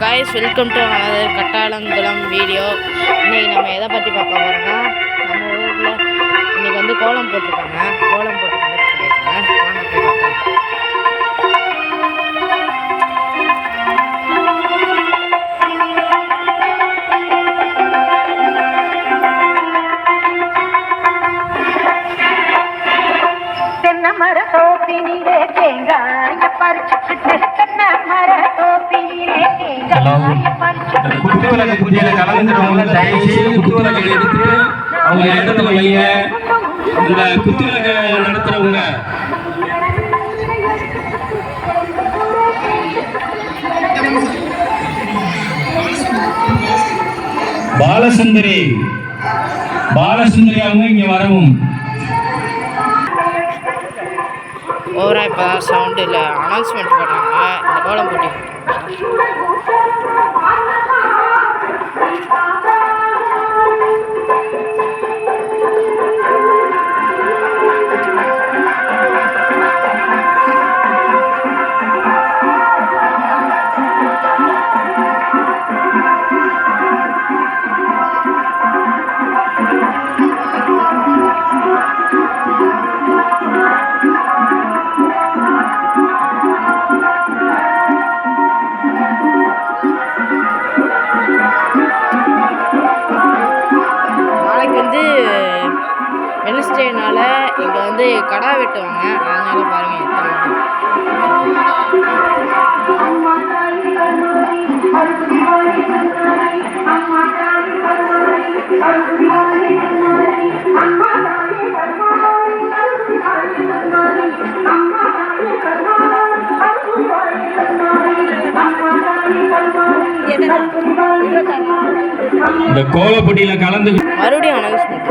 guys, welcome to another Kattalankulam video. இன்னைக்கு நம்ம எதை பற்றி பார்க்க போகிறோம்னா, நம்ம ஊரில் இன்னைக்கு வந்து கோலம் போட்டிருக்காங்க. கோலம் போட்டு பண்ணியிருக்காங்க. வாங்க போய் பார்க்கலாம். தென்னமர தோப்பினிலே தேங்காய பறிச்சுக்கிட்டு தென்னமர தோப்பினிலே தேங்காய பறிச்சுக்கிட்டு குத்துவிளக்கு பூஜையில கலந்துக்கிறவங்க தயவு செய்து குத்துவிளக்கை எடுத்து அவங்க இடத்துல வைங்க. இந்த குத்துவிளக்கை நடத்துறவங்க பாலசுந்தரி அவங்க இங்க வரவும். ஓவராக இப்போ தான் சவுண்டு இல்லை அனௌன்ஸ்மெண்ட் பண்ணுறாங்க. இந்த கோலம் போட்டி வெனஸ்டேனால இங்கே வந்து கடா வெட்டுவாங்க. அதனால பாருங்க இந்த கோலப்பொட்டியில கலந்து மறுபடியும் அனௌன்ஸ்மெண்ட்.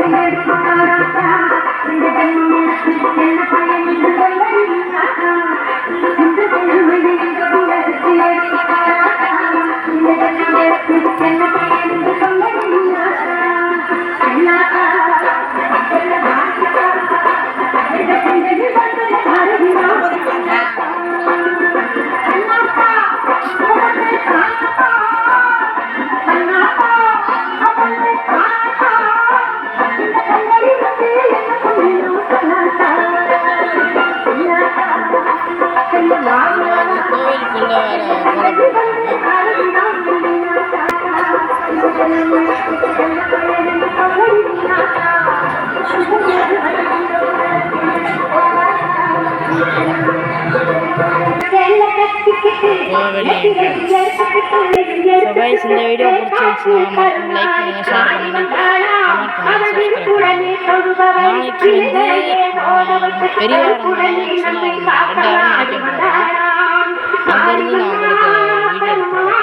கோவிலுக்குள்ள வேற இந்த வீடியோ பிடிச்சிருந்துச்சுன்னா லைக் பண்ணுங்க, ஷேர் பண்ணுங்க, கமெண்ட் பண்ணுங்க, சப்ஸ்கிரைப் பண்ணுங்க. நாளைக்கு வந்து பெரியவரங்க சின்ன 2 அங்கேருந்து நான் உங்களுக்கு வீடியோ எடுக்கிறேன்.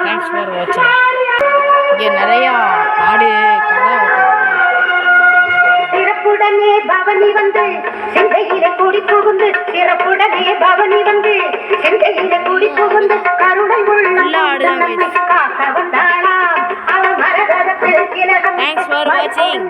தேங்க்ஸ் ஃபார் வாட்சிங். இங்கே நிறையா ஆடு கடை சிறப்புடனே பவனி வந்து செங்கையில கூடி புகுந்து சிறப்புடனே பவனி வந்து செங்கையில கூடி புகுந்து கருணை உள்ள காக்க வந்தாளா அவ மரகதத்தில் கிழகம். தேங்க்ஸ் ஃபார் வாட்சிங்.